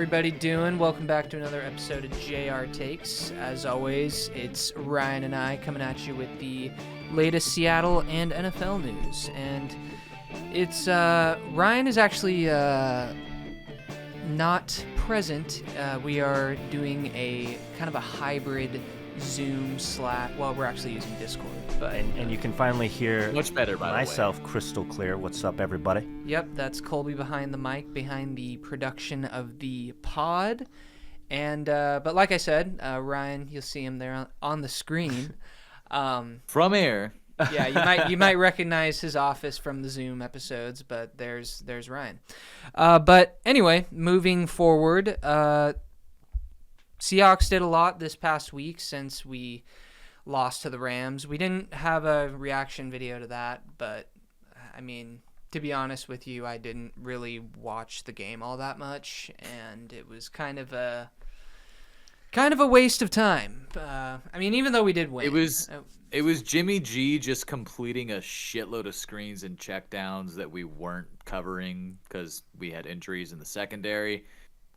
everybody doing? Welcome back to another episode of JR Takes. As always, it's Ryan and I coming at you with the latest Seattle and NFL news. And it's Ryan is actually not present. We are doing a kind of a hybrid Zoom / well, we're actually using Discord, but and you can finally hear much better by myself crystal clear. What's up, everybody? Yep, that's Colby behind the mic, behind the production of the pod. And but like I said, Ryan, you'll see him there on the screen. From air. Yeah, you might recognize his office from the Zoom episodes, but there's Ryan. But anyway, moving forward, Seahawks did a lot this past week since we lost to the Rams. We didn't have a reaction video to that, but I mean, to be honest with you, I didn't really watch the game all that much, and it was kind of a waste of time. I mean, even though we did win, it was Jimmy G just completing a shitload of screens and checkdowns that we weren't covering because we had injuries in the secondary.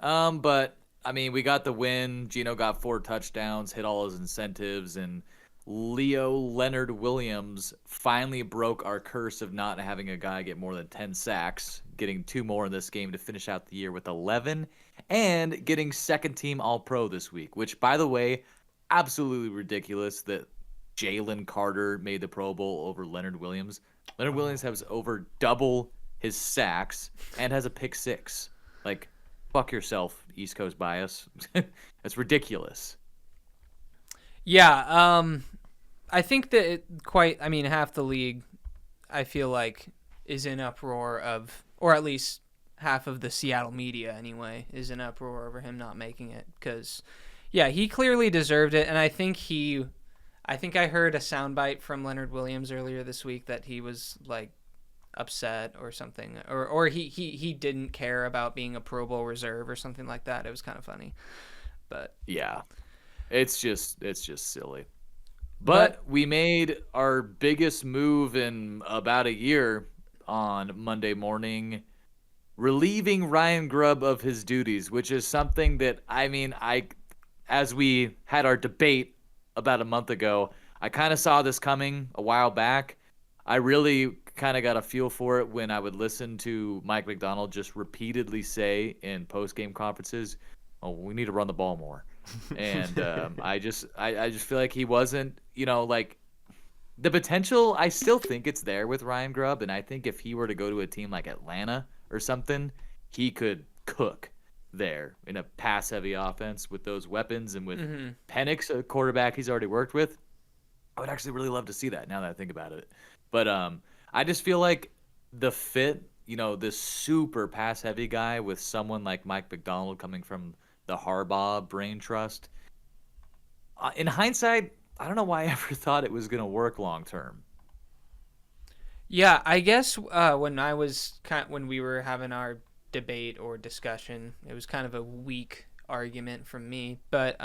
But I mean, we got the win. Gino got 4 touchdowns, hit all his incentives, and Leo Leonard Williams finally broke our curse of not having a guy get more than 10 sacks, getting 2 more in this game to finish out the year with 11, and getting second-team All-Pro this week, which, by the way, absolutely ridiculous that Jalen Carter made the Pro Bowl over Leonard Williams. Leonard Williams has over double his sacks and has a pick 6. Like, fuck yourself, East Coast bias. That's ridiculous. Yeah, I think that half the league, I feel like, is in uproar of, or at least half of the Seattle media anyway, is in uproar over him not making it. Because, yeah, he clearly deserved it, and I think I heard a soundbite from Leonard Williams earlier this week that he was, like, upset or something, or he didn't care about being a Pro Bowl reserve or something like that. It was kind of funny, but yeah, it's just silly. But we made our biggest move in about a year on Monday morning, relieving Ryan Grubb of his duties, which is something that, I mean, as we had our debate about a month ago, I kind of saw this coming a while back. I really kind of got a feel for it when I would listen to Mike McDonald just repeatedly say in post-game conferences, "Oh, we need to run the ball more." And I just feel like he wasn't, like, the potential, I still think it's there with Ryan Grubb, and I think if he were to go to a team like Atlanta or something, he could cook there in a pass-heavy offense with those weapons and with Penix, a quarterback he's already worked with. I would actually really love to see that now that I think about it. But I just feel like the fit, this super pass-heavy guy with someone like Mike McDonald coming from the Harbaugh brain trust. In hindsight, I don't know why I ever thought it was going to work long-term. Yeah, I guess when we were having our debate or discussion, it was kind of a weak argument from me, but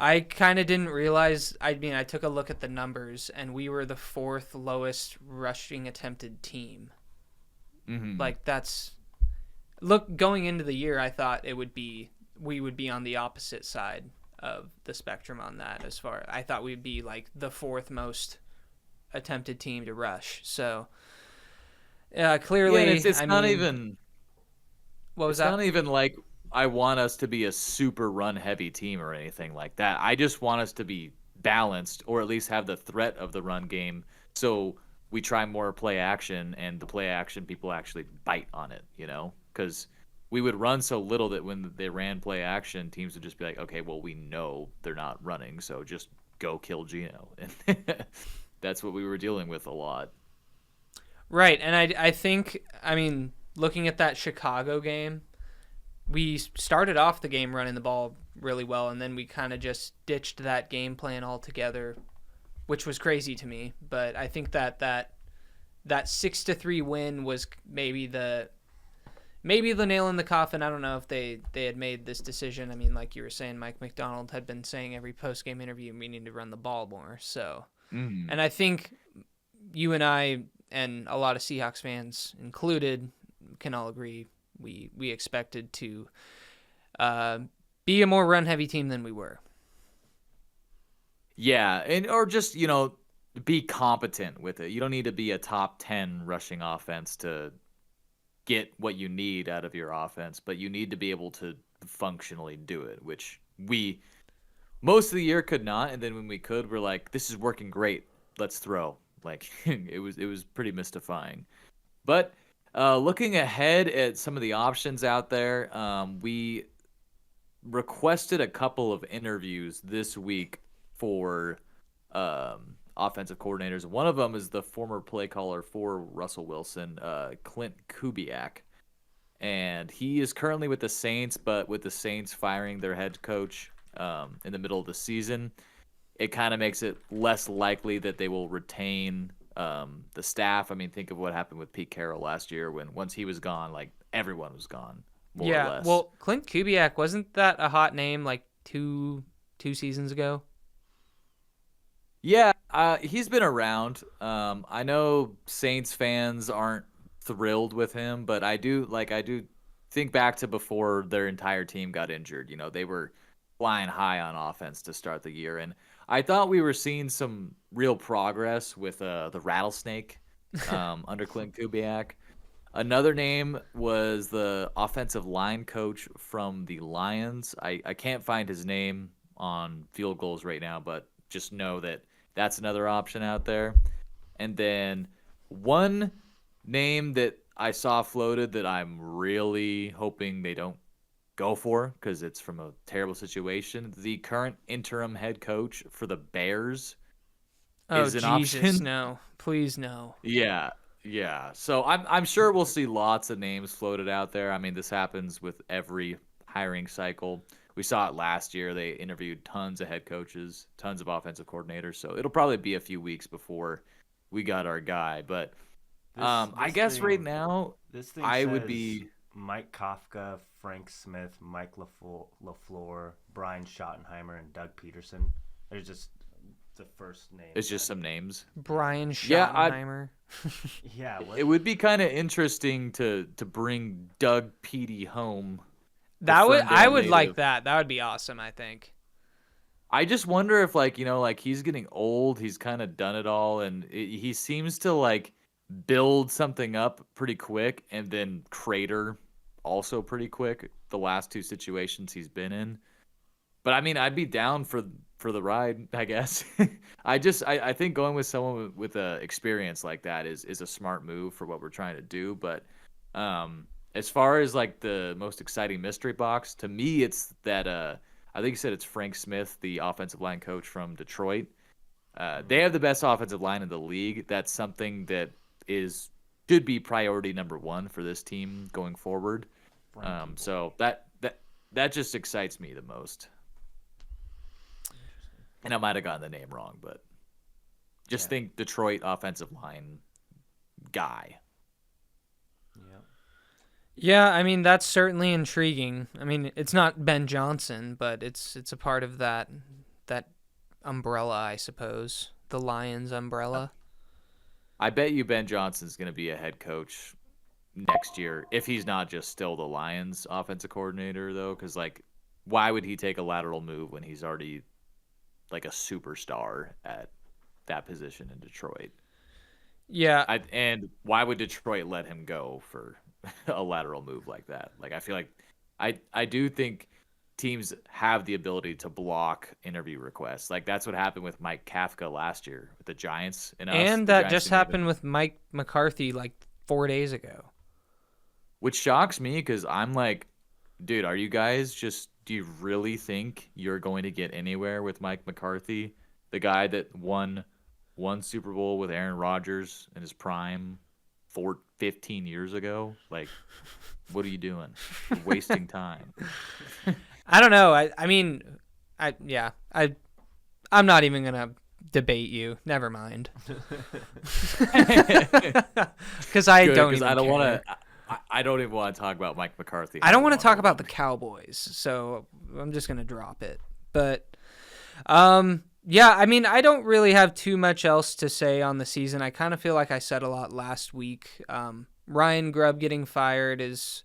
I kind of didn't realize. I mean, I took a look at the numbers, and we were the 4th lowest rushing attempted team. Mm-hmm. Like, going into the year, I thought we would be on the opposite side of the spectrum on that. I thought we'd be like the 4th most attempted team to rush. So, clearly, it's not even. What was that? It's not even like I want us to be a super run-heavy team or anything like that. I just want us to be balanced, or at least have the threat of the run game, so we try more play action, and the play action people actually bite on it, because we would run so little that when they ran play action, teams would just be like, okay, well, we know they're not running, so just go kill Gino. And that's what we were dealing with a lot. Right, and I think, looking at that Chicago game, we started off the game running the ball really well, and then we kind of just ditched that game plan altogether, which was crazy to me. But I think that 6-3 win was maybe the nail in the coffin. I don't know if they had made this decision. I mean, like you were saying, Mike McDonald had been saying every post-game interview, we need to run the ball more. So, And I think you and I and a lot of Seahawks fans included can all agree We expected to be a more run-heavy team than we were. Yeah, or just, be competent with it. You don't need to be a top 10 rushing offense to get what you need out of your offense, but you need to be able to functionally do it, which we most of the year could not, and then when we could, we're like, this is working great. Let's throw. Like it was pretty mystifying. But looking ahead at some of the options out there, we requested a couple of interviews this week for offensive coordinators. One of them is the former play caller for Russell Wilson, Clint Kubiak. And he is currently with the Saints, but with the Saints firing their head coach in the middle of the season, it kind of makes it less likely that they will retain the staff. I mean, think of what happened with Pete Carroll last year when once he was gone, like everyone was gone, more or less. Well, Clint Kubiak, wasn't that a hot name like two seasons ago? Yeah, he's been around. I know Saints fans aren't thrilled with him, but I do think back to before their entire team got injured. They were flying high on offense to start the year, and I thought we were seeing some real progress with the rattlesnake under Clint Kubiak. Another name was the offensive line coach from the Lions. I can't find his name on Field Goals right now, but just know that that's another option out there. And then one name that I saw floated that I'm really hoping they don't go for because it's from a terrible situation. The current interim head coach for the Bears is an option. No. Please no. Yeah. So I'm sure we'll see lots of names floated out there. I mean, this happens with every hiring cycle. We saw it last year. They interviewed tons of head coaches, tons of offensive coordinators. So it'll probably be a few weeks before we got our guy. But I guess right now, I would be Mike Kafka, Frank Smith, Mike LaFleur, Brian Schottenheimer, and Doug Peterson. There's just the first name. It's just some names. Brian Schottenheimer. Yeah. It would be kind of interesting to bring Doug Petey home. I would like that. That would be awesome, I think. I just wonder if he's getting old, he's kind of done it all, and he seems to build something up pretty quick and then crater also pretty quick the last two situations he's been in. But I mean, I'd be down for the ride, I guess. I think going with someone with a experience like that is a smart move for what we're trying to do. But as far as the most exciting mystery box, to me, it's that I think you said it's Frank Smith, the offensive line coach from Detroit. They have the best offensive line in the league. That's something that should be priority number one for this team going forward. So that just excites me the most. And I might have gotten the name wrong, but just think Detroit offensive line guy. Yeah, I mean, that's certainly intriguing. I mean, it's not Ben Johnson, but it's a part of that umbrella, I suppose. The Lions umbrella. I bet you Ben Johnson's going to be a head coach next year if he's not just still the Lions offensive coordinator, though, because why would he take a lateral move when he's already a superstar at that position in Detroit? Yeah. And why would Detroit let him go for a lateral move like that? I feel like I do think teams have the ability to block interview requests. That's what happened with Mike Kafka last year with the Giants. And that just happened with Mike McCarthy 4 days ago. Which shocks me because I'm dude, are you guys do you really think you're going to get anywhere with Mike McCarthy, the guy that won one Super Bowl with Aaron Rodgers in his prime 15 years ago? What are you doing? You're wasting time. I don't know. I'm not even gonna debate you. Never mind. Because I don't even want to talk about Mike McCarthy. I don't want to talk about the Cowboys, so I'm just gonna drop it. But yeah, I mean, I don't really have too much else to say on the season. I kind of feel like I said a lot last week. Ryan Grubb getting fired is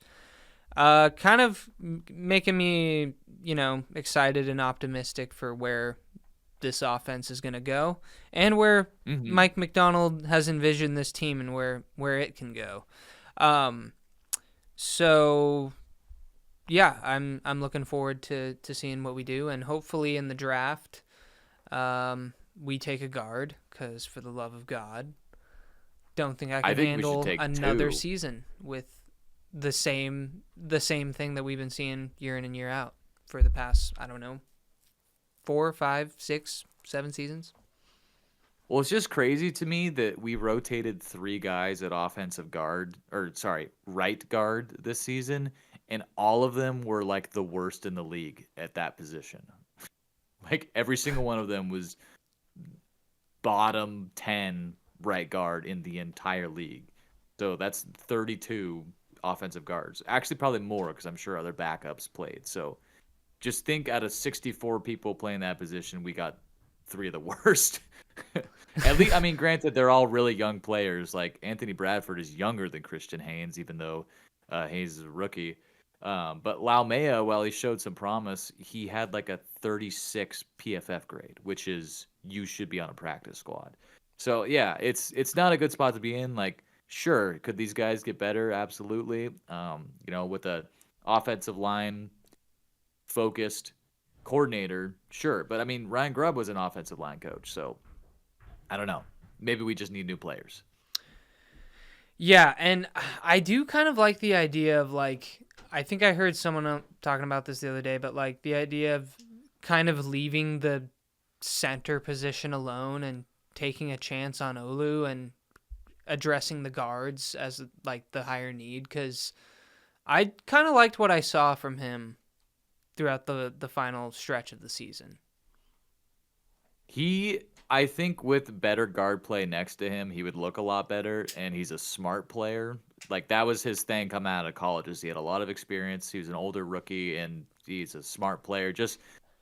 Kind of making me, excited and optimistic for where this offense is going to go and where Mm-hmm. Mike McDonald has envisioned this team and where it can go. Um, so yeah, I'm looking forward to seeing what we do, and hopefully in the draft, we take a guard, because for the love of God, don't think I I can think we should handle take another 2. season with the same thing that we've been seeing year in and year out for the past, I don't know, 4, 5, 6, 7 seasons. Well, it's just crazy to me that we rotated 3 guys at offensive guard, or sorry, right guard this season, and all of them were like the worst in the league at that position. Like every single one of them was bottom 10 right guard in the entire league. So that's 32 offensive guards. Actually, probably more because I'm sure other backups played. So just think out of 64 people playing that position, we got 3 of the worst. At least, I mean, granted, they're all really young players. Like Anthony Bradford is younger than Christian Haynes, even though Haynes is a rookie. But Laumea, while he showed some promise, he had like a 36 PFF grade, which is you should be on a practice squad. So yeah, it's not a good spot to be in. Like, sure, could these guys get better? Absolutely. With a offensive line focused coordinator, sure. But I mean, Ryan Grubb was an offensive line coach, so I don't know. Maybe we just need new players. Yeah, and I do kind of like the idea of, like, I think I heard someone talking about this the other day, but like the idea of kind of leaving the center position alone and taking a chance on Olu and addressing the guards as like the higher need, because I kind of liked what I saw from him throughout the final stretch of the season. I think with better guard play next to him, he would look a lot better, and he's a smart player. Like, that was his thing coming out of college, is he had a lot of experience. He was an older rookie, and he's a smart player. Just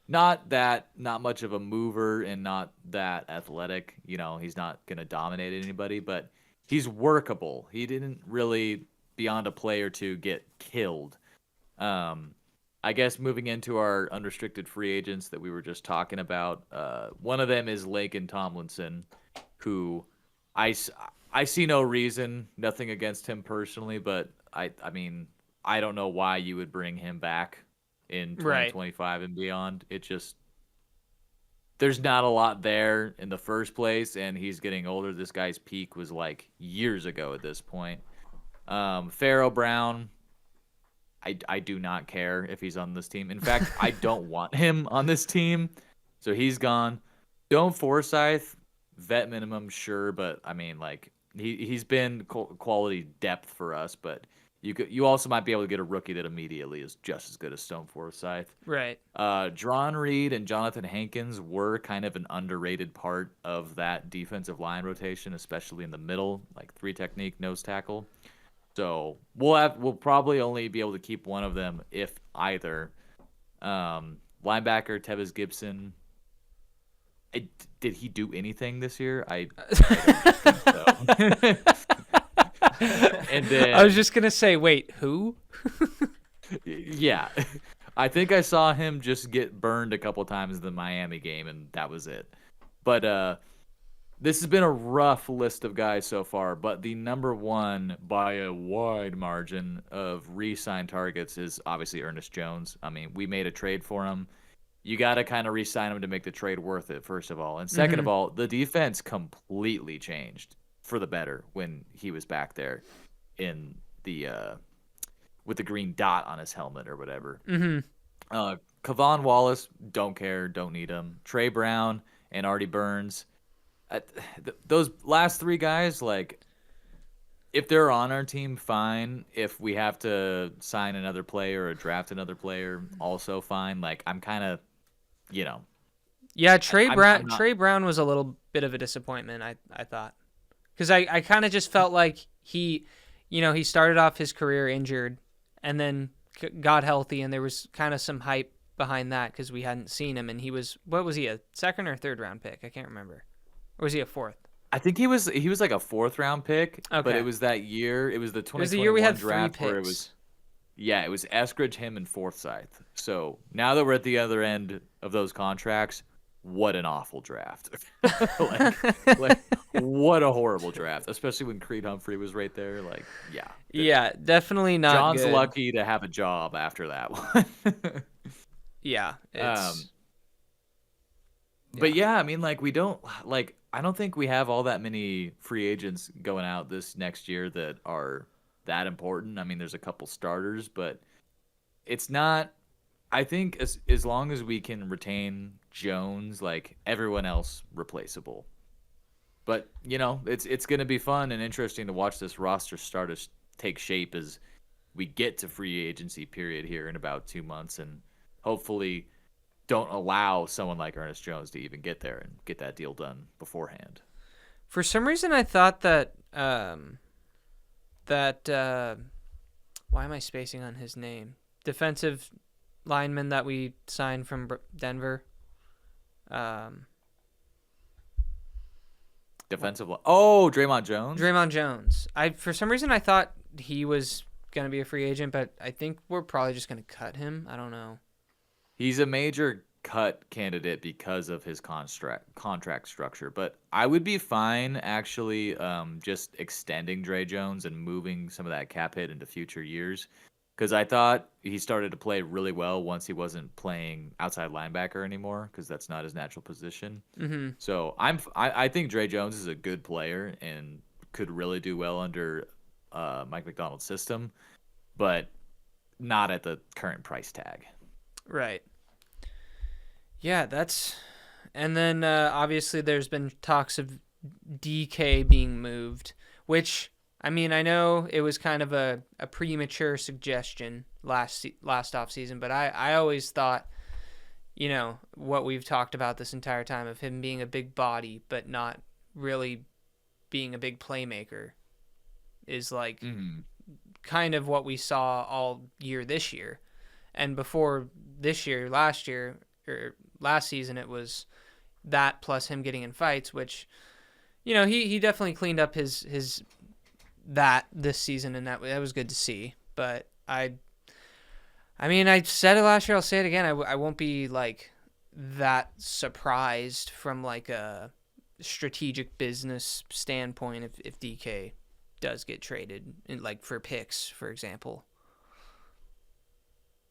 not much of a mover and not that athletic. He's not going to dominate anybody, but he's workable. He didn't really, beyond a play or two, get killed. I guess moving into our unrestricted free agents that we were just talking about, one of them is Laken Tomlinson, who I see no reason, nothing against him personally, but I mean, I don't know why you would bring him back in 2025 and beyond. It just, there's not a lot there in the first place, and he's getting older. This guy's peak was like years ago at this point. Pharaoh Brown, I do not care if he's on this team. In fact, I don't want him on this team, so he's gone. Doan Forsyth, vet minimum, sure, but I mean, like, he's been quality depth for us, but you also might be able to get a rookie that immediately is just as good as Stone Forsyth. Right. Dron Reed and Jonathan Hankins were kind of an underrated part of that defensive line rotation, especially in the middle, like 3 technique, nose tackle. So we'll probably only be able to keep one of them, if either. Linebacker Tevez Gibson. Did he do anything this year? I don't think so. And then, I was just gonna say, wait, who? Yeah, I think I saw him just get burned a couple times in the Miami game, and that was it. But this has been a rough list of guys so far, but the number one by a wide margin of re-signed targets is obviously Ernest Jones. I mean, we made a trade for him. You got to kind of re-sign him to make the trade worth it, first of all. And second of all, the defense completely changed for the better when he was back there in the with the green dot on his helmet or whatever. Kavon Wallace, don't care, don't need him. Trey Brown and Artie Burns. Those last 3 guys, like, if they're on our team, fine. If we have to sign another player or draft another player, also fine. Like, I'm kind of, Yeah, Trey I'm not... Brown was a little bit of a disappointment, I thought. Because I kind of just felt like he started off his career injured and then got healthy, and there was kind of some hype behind that because we hadn't seen him, and he was, what was he, a 2nd or 3rd round pick? I can't remember. Or was he a 4th? I think he was like a 4th round pick, okay. But it was that year. It was the 2021 it was the year we had draft 3 picks. where it was. Yeah, it was Eskridge, him, and Forsyth. So now that we're at the other end of those contracts, what an awful draft. like, like, what a horrible draft, especially when Creed Humphrey was right there. Like, yeah. Yeah, definitely not John's good. lucky to have a job after that one. Yeah, um, it's but yeah, I mean, like, we don't, like, I don't think we have all that many free agents going out this next year that are that important. I mean, there's a couple starters, but it's not. I think as long as we can retain Jones, like everyone else replaceable. But it's going to be fun and interesting to watch this roster start to take shape as we get to free agency period here in about 2 months, and hopefully don't allow someone like Ernest Jones to even get there and get that deal done beforehand. For some reason, I thought that why am I spacing on his name? Defensive lineman that we signed from Denver. Defensive line. Oh, Draymond Jones. Draymond Jones. For some reason I thought he was gonna be a free agent, but I think we're probably just gonna cut him. I don't know. He's a major cut candidate because of his contract structure, but I would be fine actually just extending Dre Jones and moving some of that cap hit into future years, because I thought he started to play really well once he wasn't playing outside linebacker anymore, because that's not his natural position. Mm-hmm. So I think Dre Jones is a good player and could really do well under Mike McDonald's system, but not at the current price tag. Right. Yeah, and then obviously there's been talks of DK being moved, which, I mean, I know it was kind of a premature suggestion last offseason, but I always thought, what we've talked about this entire time of him being a big body but not really being a big playmaker is like kind of what we saw all year this year. And before this year, last season, it was that plus him getting in fights, which, he definitely cleaned up his that this season, and that was good to see. But I mean, I said it last year, I'll say it again. I won't be like that surprised from like a strategic business standpoint if DK does get traded, like for picks, for example.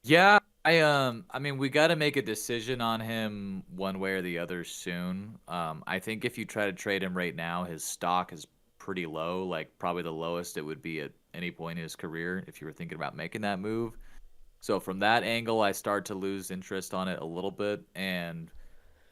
Yeah, I mean, we got to make a decision on him one way or the other soon. I think if you try to trade him right now, his stock is pretty low, like probably the lowest it would be at any point in his career if you were thinking about making that move. So from that angle, I start to lose interest on it a little bit. And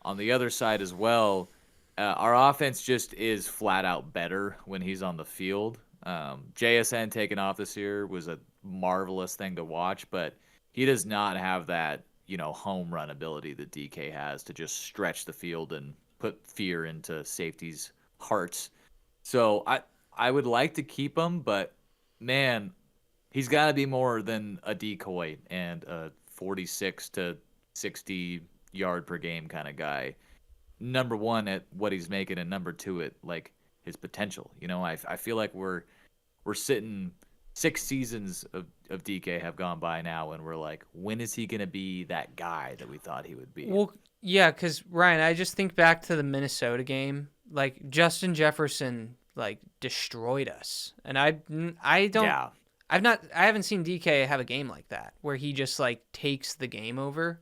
on the other side as well, our offense just is flat out better when he's on the field. JSN taking off this year was a marvelous thing to watch, but he does not have that, home run ability that DK has to just stretch the field and put fear into safeties' hearts. So I would like to keep him, but man, he's got to be more than a decoy and a 46 to 60 yard per game kind of guy. Number one at what he's making, and number two at like his potential. I feel like we're sitting 6 seasons of DK have gone by now, and we're like, when is he going to be that guy that we thought he would be? Well, yeah, because Ryan, I just think back to the Minnesota game. Like Justin Jefferson, like destroyed us, and I don't. Yeah. I haven't seen DK have a game like that where he just like takes the game over.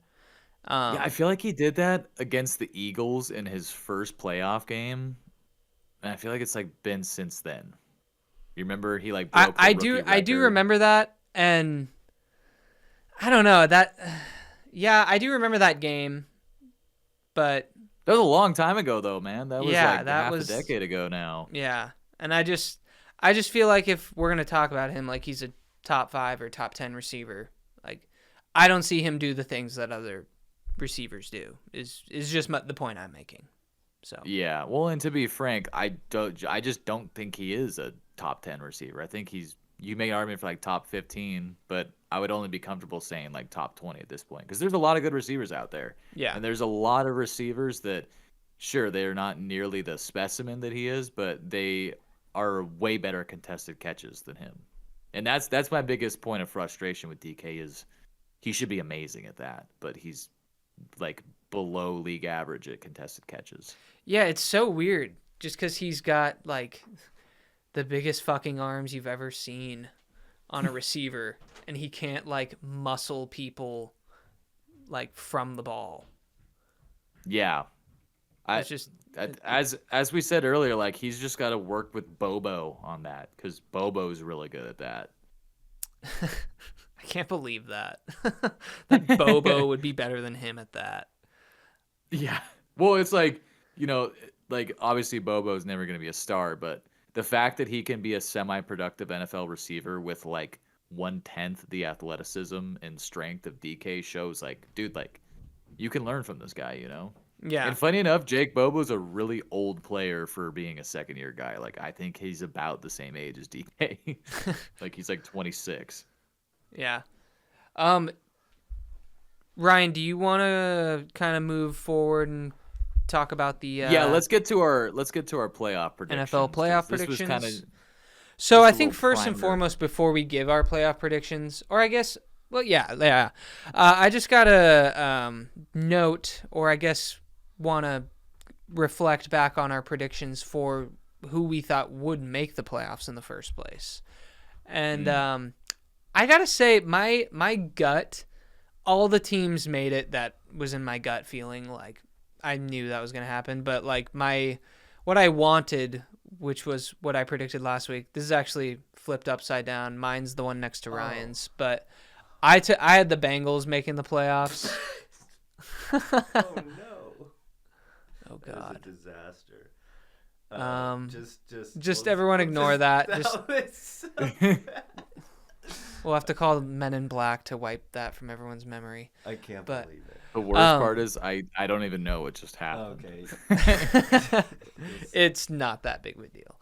Yeah, I feel like he did that against the Eagles in his first playoff game, and I feel like it's like been since then. You remember he like broke the rookie record? I do remember that, and I don't know that. Yeah, I do remember that game, but that was a long time ago, though, man. That was a decade ago now. Yeah, and I just feel like if we're gonna talk about him like he's a top 5 or top 10 receiver, like I don't see him do the things that other receivers do. Is just the point I'm making. So yeah, well, and to be frank, I just don't think he is a top 10 receiver. I think you make an argument for like top 15, but I would only be comfortable saying like top 20 at this point, because there's a lot of good receivers out there. Yeah, and there's a lot of receivers that, sure, they're not nearly the specimen that he is, but they are way better contested catches than him. And that's my biggest point of frustration with DK is he should be amazing at that, but he's like below league average at contested catches. Yeah, it's so weird. Just because he's got like the biggest fucking arms you've ever seen on a receiver, and he can't like muscle people like from the ball. Yeah. It's just As we said earlier, like he's just got to work with Bobo on that because Bobo's really good at that. I can't believe that. That Bobo would be better than him at that. Yeah. Well, it's like, like obviously Bobo's never going to be a star, but the fact that he can be a semi-productive NFL receiver with like 1/10 the athleticism and strength of DK shows like, dude, like you can learn from this guy, Yeah. And funny enough, Jake Bobo's a really old player for being a second-year guy. Like I think he's about the same age as DK. Like he's like 26. Yeah. Ryan, do you want to kind of move forward and talk about the let's get to our playoff predictions. NFL playoff This was predictions? kind of So I a think little first and primer. foremost, before we give our playoff predictions, or I guess, well, yeah. I just got to note, or I guess want to reflect back on our predictions for who we thought would make the playoffs in the first place. And I got to say, my gut, all the teams made it that was in my gut feeling. Like, I knew that was going to happen. But, like, what I wanted, which was what I predicted last week, this is actually flipped upside down. Mine's the one next to Ryan's. But I had the Bengals making the playoffs. Oh no! Oh That God! was a disaster. Just everyone ignore that. That Just was so bad. we'll have to call Men in Black to wipe that from everyone's memory. I can't But- believe it. the worst part is I don't even know what just happened. Okay. It's not that big of a deal.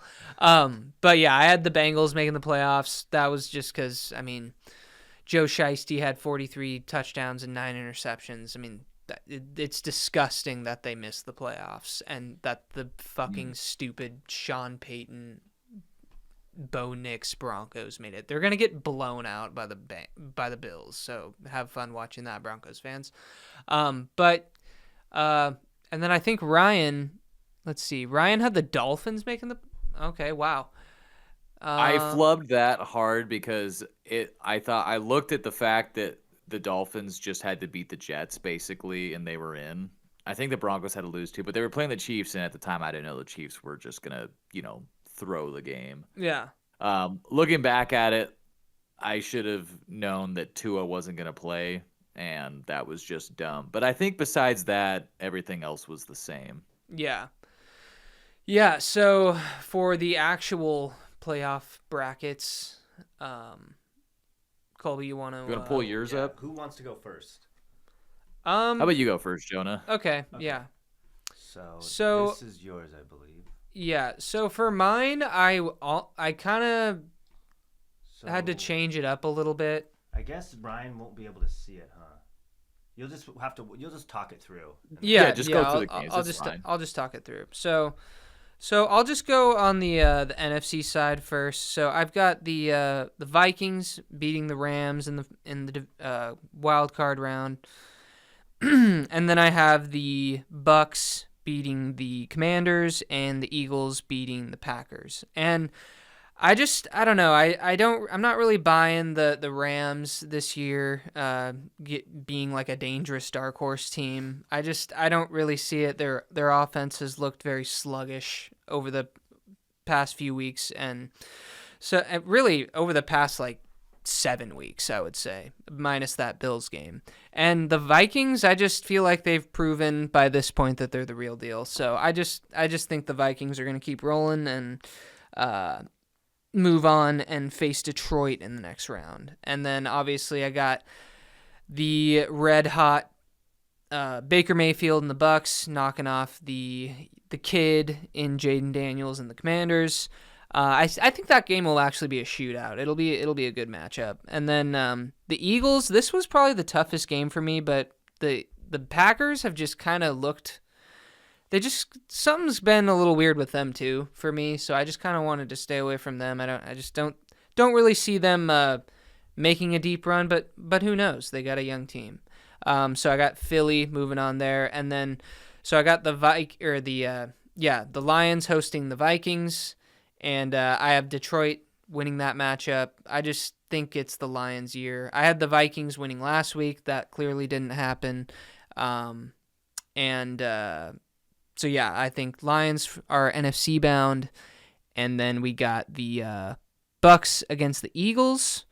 But yeah, I had the Bengals making the playoffs. That was just because, I mean, Joe Shiesty had 43 touchdowns and 9 interceptions. I mean, it's disgusting that they missed the playoffs and that the fucking stupid Sean Payton, Bo Nix Broncos made it. They're gonna get blown out by the Bills. So have fun watching that, Broncos fans. And then I think Ryan. Let's see. Ryan had the Dolphins making the. Okay, wow. I flubbed that hard because I looked at the fact that the Dolphins just had to beat the Jets basically, and they were in. I think the Broncos had to lose too, but they were playing the Chiefs, and at the time I didn't know the Chiefs were just gonna, throw the game. Yeah. Looking back at it, I should have known that Tua wasn't gonna play, and that was just dumb. But I think besides that, everything else was the same. Yeah. Yeah, so for the actual playoff brackets, Colby, you want to... You want to pull yours Yeah, up? who wants to go first? How about you go first, Jonah? Okay, yeah. So this is yours, I believe. Yeah, so for mine, I kind of So had to change it up a little bit. I guess Brian won't be able to see it, huh? You'll just talk it through. Yeah, just go through the games, that's fine. I'll just talk it through. So I'll just go on the NFC side first. So I've got the Vikings beating the Rams in the wild card round, and then I have the Bucks beating the Commanders and the Eagles beating the Packers. And I don't know. I'm not really buying the Rams this year being like a dangerous dark horse team. I don't really see it. Their offense has looked very sluggish over the past few weeks, and so really over the past like 7 weeks, I would say, minus that Bills game. And the Vikings, I just feel like they've proven by this point that they're the real deal. So I just think the Vikings are going to keep rolling and move on and face Detroit in the next round. And then obviously I got the red hot Baker Mayfield and the Bucks knocking off the kid in Jaden Daniels and the Commanders. I think that game will actually be a shootout. It'll be a good matchup. And then the Eagles, this was probably the toughest game for me, but the Packers have just kind of looked. Something's been a little weird with them too for me, so I just kind of wanted to stay away from them. I just don't don't really see them making a deep run, but who knows? They got a young team. So I got Philly moving on there, and then so I got the the Lions hosting the Vikings, and I have Detroit winning that matchup. I just think it's the Lions' year. I had the Vikings winning last week. That clearly didn't happen. And so, yeah, I think Lions are NFC bound. And then we got the Bucks against the Eagles.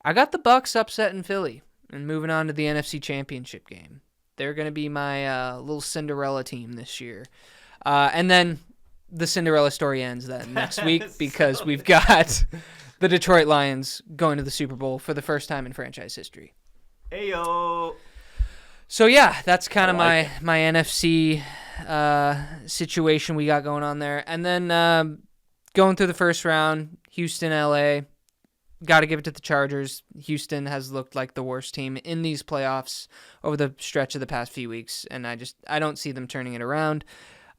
I got the Bucks upset in Philly and moving on to the NFC Championship game. They're going to be my little Cinderella team this year. And then the Cinderella story ends then next week because we've got the Detroit Lions going to the Super Bowl for the first time in franchise history. Ayo. So yeah, that's kind of my NFC situation we got going on there. And then going through the first round, Houston, LA. Got to give it to the Chargers. Houston has looked like the worst team in these playoffs over the stretch of the past few weeks, and I don't see them turning it around.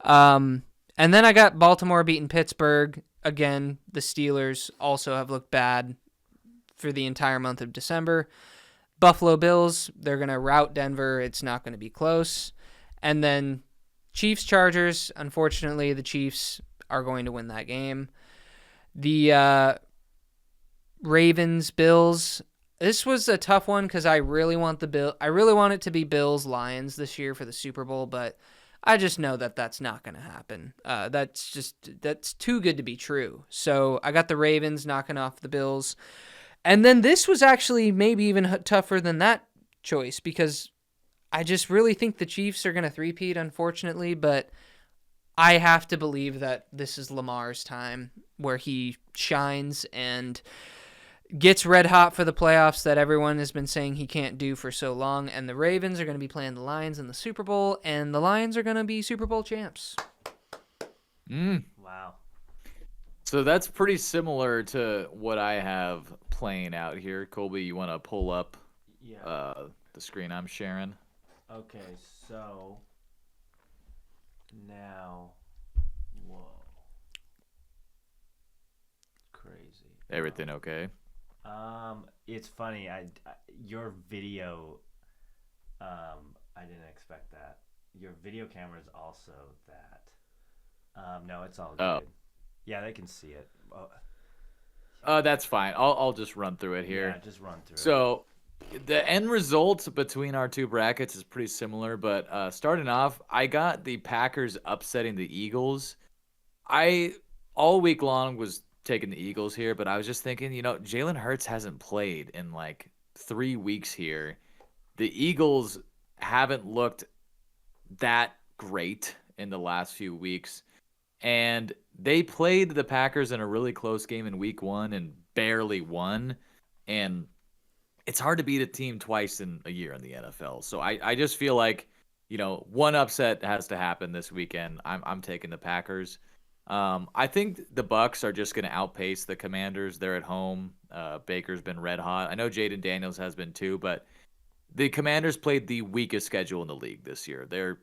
And then I got Baltimore beating Pittsburgh. Again, the Steelers also have looked bad for the entire month of December. Buffalo Bills, they're going to rout Denver. It's not going to be close. And then Chiefs, Chargers. Unfortunately, the Chiefs are going to win that game. The Ravens, Bills. This was a tough one because I really want it to be Bills, Lions this year for the Super Bowl, but I just know that that's not going to happen. That's too good to be true. So I got the Ravens knocking off the Bills. And then this was actually maybe even tougher than that choice because I just really think the Chiefs are going to three-peat, unfortunately, but I have to believe that this is Lamar's time where he shines and gets red hot for the playoffs that everyone has been saying he can't do for so long. And the Ravens are going to be playing the Lions in the Super Bowl, and the Lions are going to be Super Bowl champs. Wow. So that's pretty similar to what I have playing out here. Colby, you want to pull up the screen I'm sharing? Okay, so now, whoa, crazy. Everything okay? It's funny. Your video, I didn't expect that. Your video camera is also that. No, it's all good. Oh. Yeah, they can see it. That's fine. I'll just run through it here. Yeah, just run through it. So the end result between our two brackets is pretty similar, but starting off, I got the Packers upsetting the Eagles. I all week long was taking the Eagles here, but I was just thinking, Jalen Hurts hasn't played in like 3 weeks here. The Eagles haven't looked that great in the last few weeks, and they played the Packers in a really close game in week 1 and barely won, and it's hard to beat a team twice in a year in the NFL. So I just feel like, one upset has to happen this weekend. I'm taking the Packers. I think the Bucks are just going to outpace the Commanders. They're at home. Baker's been red hot. I know Jaden Daniels has been too, but the Commanders played the weakest schedule in the league this year. Their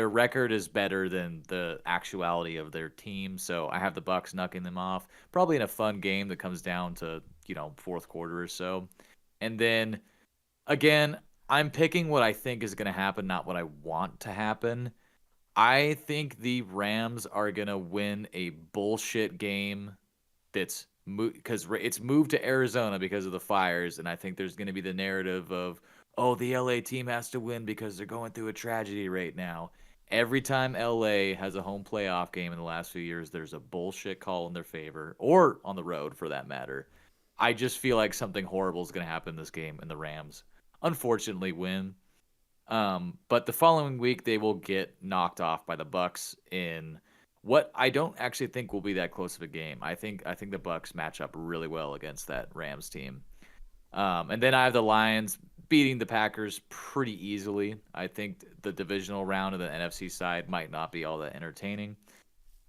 record is better than the actuality of their team. So I have the Bucks knocking them off, probably in a fun game that comes down to, fourth quarter or so. And then again, I'm picking what I think is going to happen, not what I want to happen. I think the Rams are going to win a bullshit game that's because it's moved to Arizona because of the fires, and I think there's going to be the narrative of, the LA team has to win because they're going through a tragedy right now. Every time LA has a home playoff game in the last few years, there's a bullshit call in their favor, or on the road for that matter. I just feel like something horrible is going to happen in this game, and the Rams, unfortunately, win. But the following week they will get knocked off by the Bucks in what I don't actually think will be that close of a game. I think the Bucks match up really well against that Rams team. And then I have the Lions beating the Packers pretty easily. I think the divisional round of the NFC side might not be all that entertaining.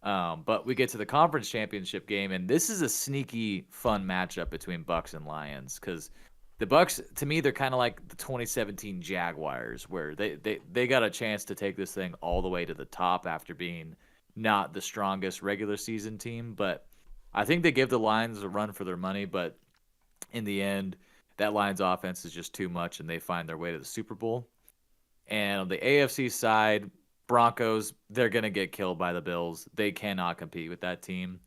But we get to the conference championship game, and this is a sneaky fun matchup between Bucks and Lions because the Bucks, to me, they're kind of like the 2017 Jaguars, where they got a chance to take this thing all the way to the top after being not the strongest regular season team. But I think they give the Lions a run for their money, but in the end, that Lions offense is just too much, and they find their way to the Super Bowl. And on the AFC side, Broncos, they're going to get killed by the Bills. They cannot compete with that team.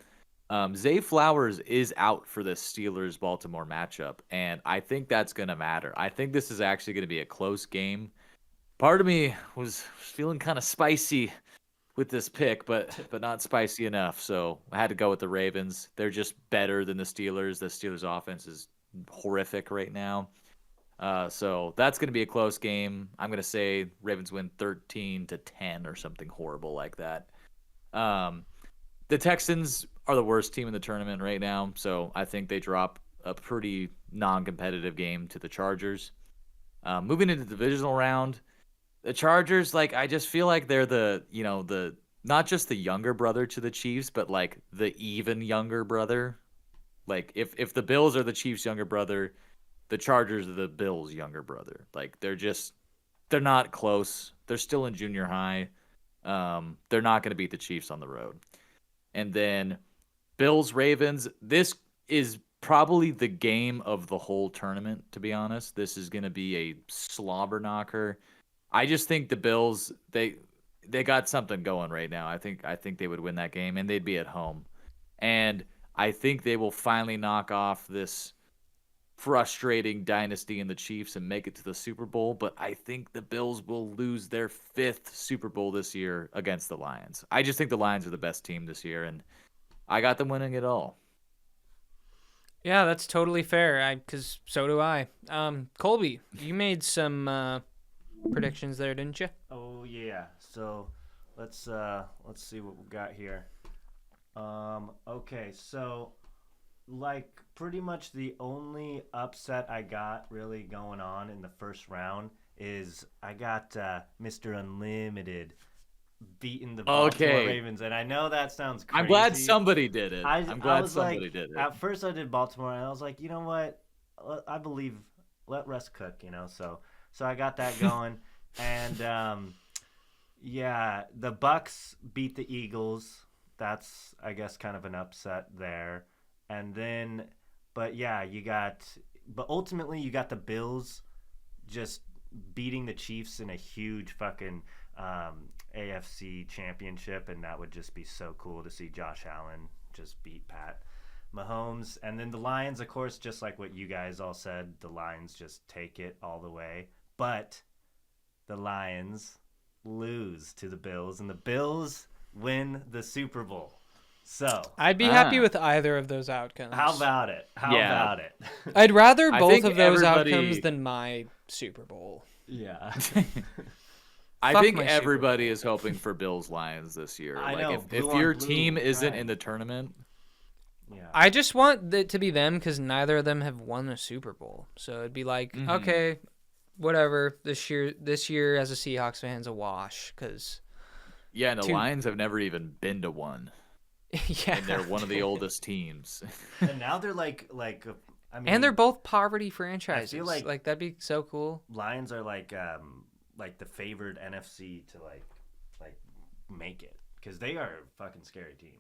Zay Flowers is out for the Steelers-Baltimore matchup, and I think that's going to matter. I think this is actually going to be a close game. Part of me was feeling kind of spicy with this pick, but not spicy enough. So I had to go with the Ravens. They're just better than the Steelers. The Steelers' offense is horrific right now. So that's going to be a close game. I'm going to say Ravens win 13-10 or something horrible like that. The Texans are the worst team in the tournament right now, so I think they drop a pretty non-competitive game to the Chargers. Moving into the divisional round, the Chargers, like, I just feel like they're the not just the younger brother to the Chiefs, but like the even younger brother. Like if the Bills are the Chiefs' younger brother, the Chargers are the Bills' younger brother. Like they're not close. They're still in junior high. They're not going to beat the Chiefs on the road. And then Bills Ravens, this is probably the game of the whole tournament, to be honest. This is going to be a slobber knocker. I just think the Bills, they got something going right now. I think they would win that game, and they'd be at home. And I think they will finally knock off this frustrating dynasty in the Chiefs and make it to the Super Bowl. But I think the Bills will lose their 5th Super Bowl this year against the Lions. I just think the Lions are the best team this year, and I got them winning it all. Yeah, that's totally fair. Because so do I. Colby, you made some predictions there, didn't you? Oh yeah. So let's see what we got here. Okay, so like pretty much the only upset I got really going on in the first round is I got Mr. Unlimited beating the Baltimore Ravens, and I know that sounds crazy. I'm glad somebody did it. I'm glad somebody did it. At first I did Baltimore, and I was like, you know what? I believe let Russ cook, So I got that going, and yeah, the Bucks beat the Eagles. That's, I guess, kind of an upset there. And then, but ultimately you got the Bills just beating the Chiefs in a huge fucking AFC championship, and that would just be so cool to see Josh Allen just beat Pat Mahomes. And then the Lions, of course, just like what you guys all said, the Lions just take it all the way. But the Lions lose to the Bills, and the Bills win the Super Bowl. So I'd be happy with either of those outcomes. How about it? I'd rather both of those outcomes than my Super Bowl. Yeah. I think everybody is hoping for Bills Lions this year. I know. If your team isn't in the tournament. Yeah. I just want it to be them because neither of them have won a Super Bowl. So it'd be like, okay, whatever. This year as a Seahawks fan's a wash because. Yeah, and the Lions have never even been to one. Yeah, and they're one of the oldest teams. And now they're like I mean, and they're both poverty franchises. I feel like that'd be so cool. Lions are like the favored NFC to like make it because they are a fucking scary team.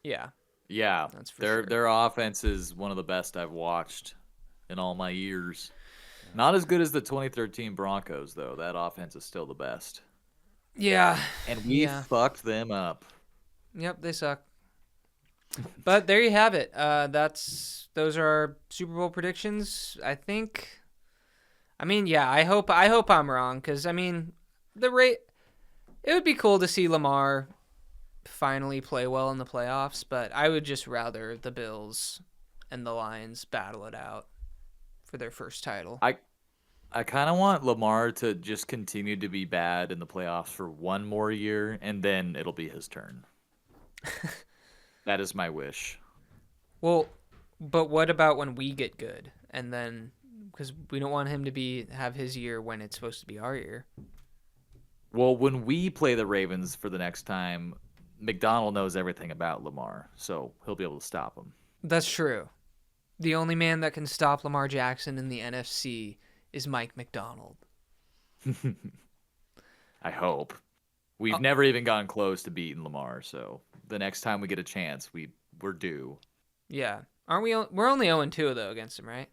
Yeah. Yeah, that's for sure. Their offense is one of the best I've watched in all my years. Not as good as the 2013 Broncos though. That offense is still the best. Yeah. And we fucked them up. Yep, they suck. But there you have it. Those are our Super Bowl predictions. I think. I mean, yeah. I hope I'm wrong because I mean, it would be cool to see Lamar finally play well in the playoffs. But I would just rather the Bills and the Lions battle it out for their first title. I kind of want Lamar to just continue to be bad in the playoffs for one more year, and then it'll be his turn. That is my wish. Well, but what about when we get good? And then, because we don't want him to have his year when it's supposed to be our year. Well, when we play the Ravens for the next time, McDonald knows everything about Lamar, so he'll be able to stop him. That's true. The only man that can stop Lamar Jackson in the NFC is Mike McDonald. I hope. We've never even gotten close to beating Lamar, so the next time we get a chance, we we're due. Yeah. Aren't we? We're only 0-2 though against them, right?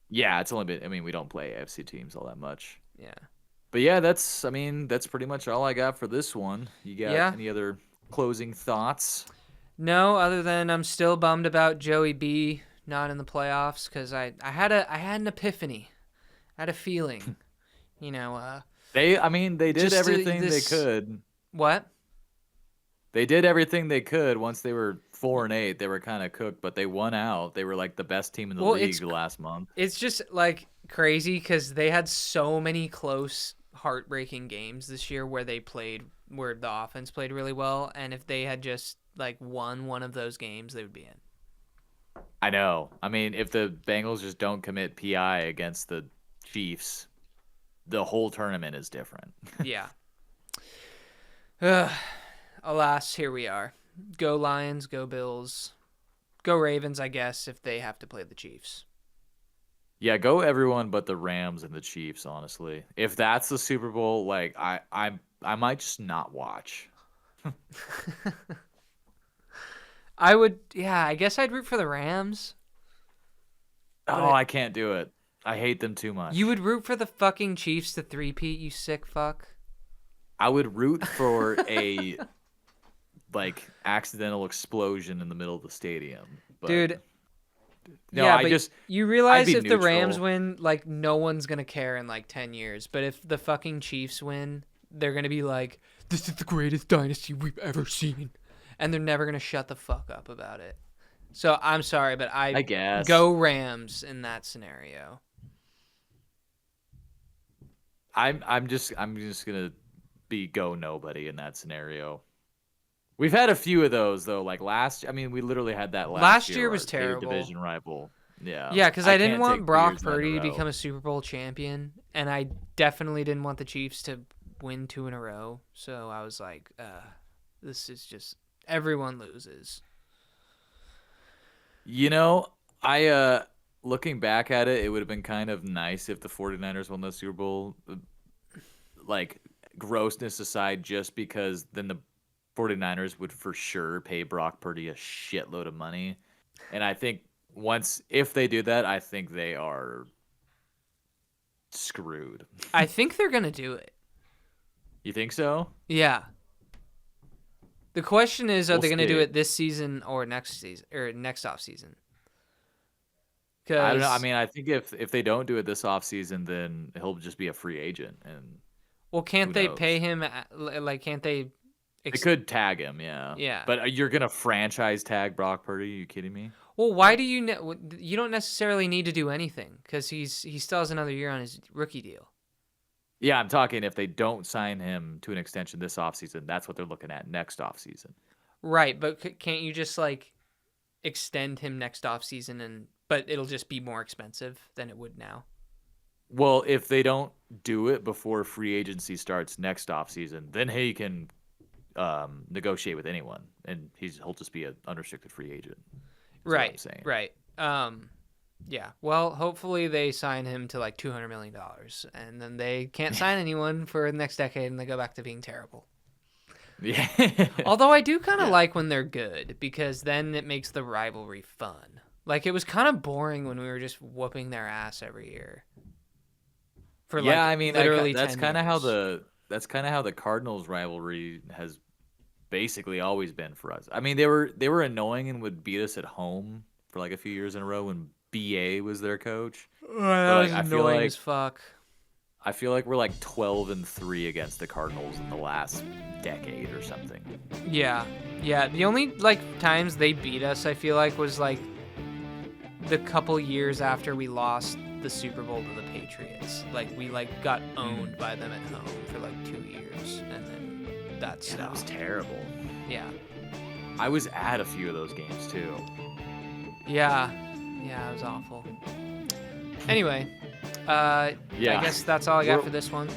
Yeah, it's only been. I mean, we don't play AFC teams all that much. Yeah. But yeah, that's pretty much all I got for this one. You got Yeah. any other closing thoughts? No, other than I'm still bummed about Joey B not in the playoffs because I had an epiphany. I had a feeling. You know, They did just everything this- they could. what? They did everything they could. Once they were 4-8, they were kind of cooked, but they won out. They were like the best team in the league last month. It's just like crazy because they had so many close, heartbreaking games this year where where the offense played really well, and if they had just like won one of those games, they would be in. I know. I mean, if the Bengals just don't commit PI against the Chiefs, the whole tournament is different. Yeah. Alas, here we are. Go Lions, go Bills, go Ravens, I guess, if they have to play the Chiefs. Yeah, go everyone but the Rams and the Chiefs, honestly. If that's the Super Bowl, like I might just not watch. I guess I'd root for the Rams. Oh, I can't do it. I hate them too much. You would root for the fucking Chiefs to three-peat, you sick fuck? I would root for a accidental explosion in the middle of the stadium. But Dude. no, yeah, but you realize I'd be if the Rams neutral. win, like, no one's going to care in, like, 10 years. But if the fucking Chiefs win, they're going to be like, this is the greatest dynasty we've ever seen. And they're never going to shut the fuck up about it. So I'm sorry, but I guess go Rams in that scenario. I'm just gonna be go nobody in that scenario. We've had a few of those though. Like we literally had that last year. Last year was our big terrible. Division rival. Yeah. Yeah, because I didn't can't want take 3 Brock years in a Purdy to row. become a Super Bowl champion, and I definitely didn't want the Chiefs to win 2 in a row. So I was like, this is just everyone loses. You know, I looking back at it, it would have been kind of nice if the 49ers won the Super Bowl. Like, grossness aside, just because then the 49ers would for sure pay Brock Purdy a shitload of money. And I think if they do that, I think they are screwed. I think they're going to do it. You think so? Yeah. The question is, are We'll they going to do see. it this season or next season or next offseason? I don't know. I mean, I think if they don't do it this offseason, then he'll just be a free agent. And well, can't who they knows? pay him? Like, can't they? They could tag him, yeah. Yeah. But you're going to franchise tag Brock Purdy? Are you kidding me? Well, why do you don't necessarily need to do anything because he still has another year on his rookie deal. Yeah, I'm talking if they don't sign him to an extension this offseason, that's what they're looking at next offseason. Right, but can't you just like extend him next offseason but it'll just be more expensive than it would now? Well, if they don't do it before free agency starts next offseason, then he can negotiate with anyone, and he'll just be an unrestricted free agent. Right, I'm saying. right. Yeah. Well, hopefully they sign him to like $200 million, and then they can't sign anyone for the next decade, and they go back to being terrible. Yeah. Although I do kind of like when they're good because then it makes the rivalry fun. Like it was kind of boring when we were just whooping their ass every year. For yeah, I mean, literally that's 10 kind of how years. the Cardinals rivalry has basically always been for us. I mean, they were annoying and would beat us at home for like a few years in a row when BA was their coach. That was I feel annoying like as fuck. I feel like we're like 12-3 against the Cardinals in the last decade or something. Yeah. The only like times they beat us, I feel like, was like the couple years after we lost the Super Bowl to the Patriots. Like we like got owned by them at home for like 2 years, and then that stopped. That was terrible. Yeah. I was at a few of those games too. Yeah, it was awful. Anyway, I guess that's all I got for this one.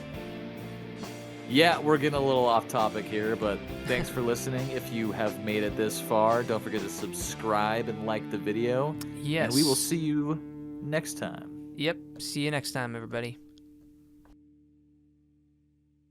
Yeah, we're getting a little off topic here, but thanks for listening. If you have made it this far, don't forget to subscribe and like the video. Yes. And we will see you next time. Yep. See you next time, everybody.